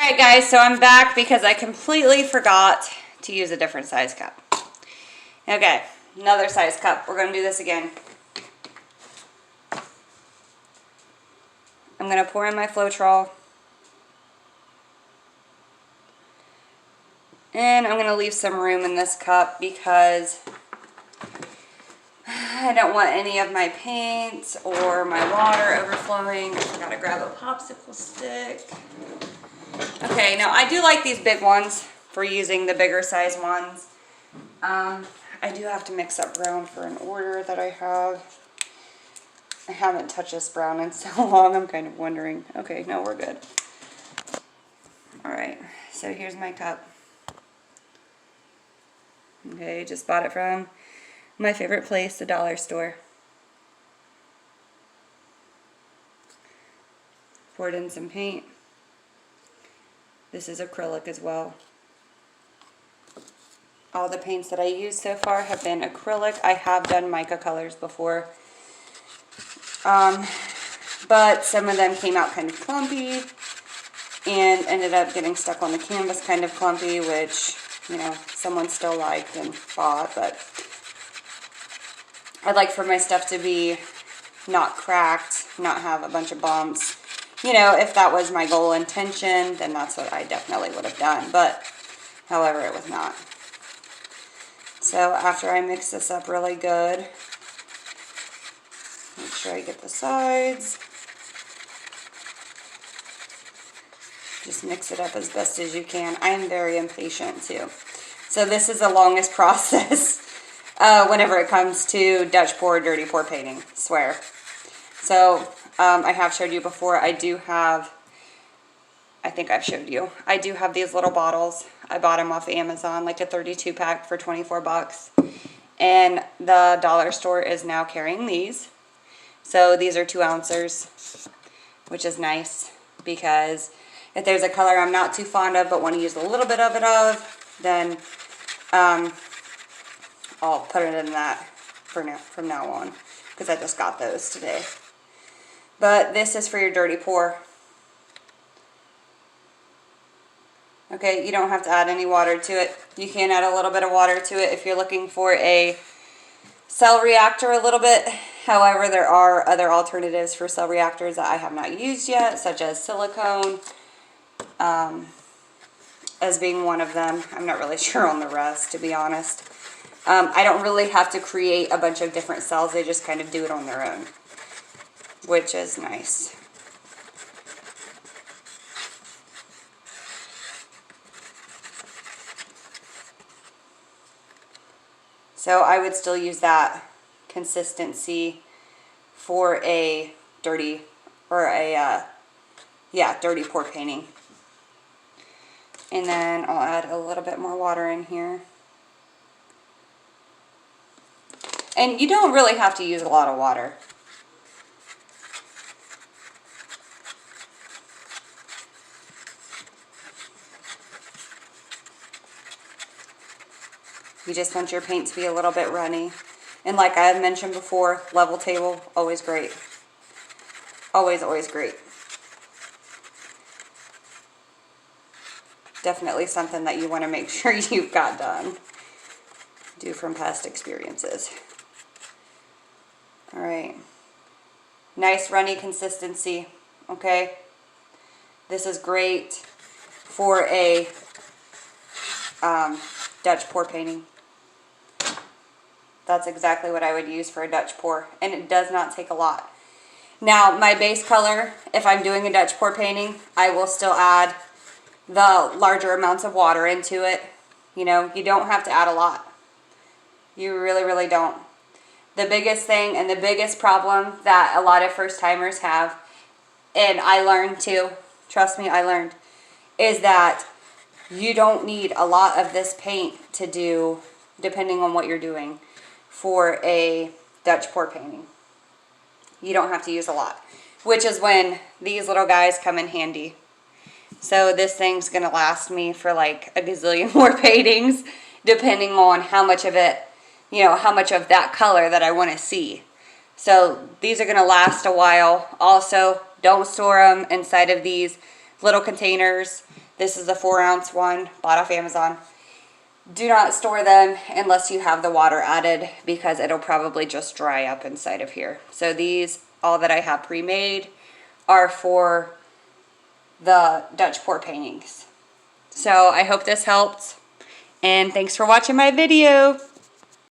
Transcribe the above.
Alright guys, so I'm back because I completely forgot to use a different size cup. Okay, another size cup. We're going to do this again. I'm going to pour in my floetrol. And I'm going to leave some room in this cup because I don't want any of my paint or my water overflowing. I gotta grab a popsicle stick. Okay, now I do like these big ones for using the bigger size ones. I do have to mix up brown for an order that I have. I haven't touched this brown in so long, I'm kind of wondering. Okay, no, we're good. Alright, so here's my cup. Okay, just bought it from my favorite place, the dollar store. Poured in some paint. This is acrylic as well. All the paints that I used so far have been acrylic. I have done mica colors before. But some of them came out kind of clumpy and ended up getting stuck on the canvas kind of clumpy, which, you know, someone still liked and bought, but I'd like for my stuff to be not cracked, not have a bunch of bumps. You know, if that was my goal intention, then that's what I definitely would have done, but however, it was not. So after I mix this up really good, make sure I get the sides. Just mix it up as best as you can. I am very impatient too. So this is the longest process whenever it comes to Dutch pour, dirty pour painting, swear. So I have showed you before, I do have, I think I've showed you, I do have these little bottles. I bought them off Amazon, like a 32 pack for 24 bucks. And the dollar store is now carrying these. So these are 2 ounces, which is nice because if there's a color I'm not too fond of but want to use a little bit of it then I'll put it in that from now on because I just got those today. But this is for your dirty pour. Okay, you don't have to add any water to it. You can add a little bit of water to it if you're looking for a cell reactor a little bit. However, there are other alternatives for cell reactors that I have not used yet, such as silicone, as being one of them. I'm not really sure on the rest, to be honest. I don't really have to create a bunch of different cells. They just kind of do it on their own, which is nice. So I would still use that consistency for a dirty, or a, dirty pour painting. And then I'll add a little bit more water in here. And you don't really have to use a lot of water. You just want your paint to be a little bit runny. And like I had mentioned before, level table, always great. Always, always great. Definitely something that you want to make sure you've got done. Do from past experiences. Alright. Nice runny consistency. Okay. This is great for a Dutch pour painting. That's exactly what I would use for a Dutch pour. And it does not take a lot. Now, my base color, if I'm doing a Dutch pour painting, I will still add the larger amounts of water into it. You know, you don't have to add a lot. You really, really don't. The biggest thing and the biggest problem that a lot of first timers have, and I learned too, trust me, I learned, is that you don't need a lot of this paint to do, depending on what you're doing, for a Dutch pour painting. You don't have to use a lot, which is when these little guys come in handy. So this thing's going to last me for like a gazillion more paintings, depending on how much of it, you know, how much of that color that I want to see. So these are going to last a while. Also, don't store them inside of these little containers. This is a 4-ounce one, bought off Amazon. Do not store them unless you have the water added, because it'll probably just dry up inside of here. So these, all that I have pre-made, are for the Dutch pour paintings. So I hope this helped, and thanks for watching my video.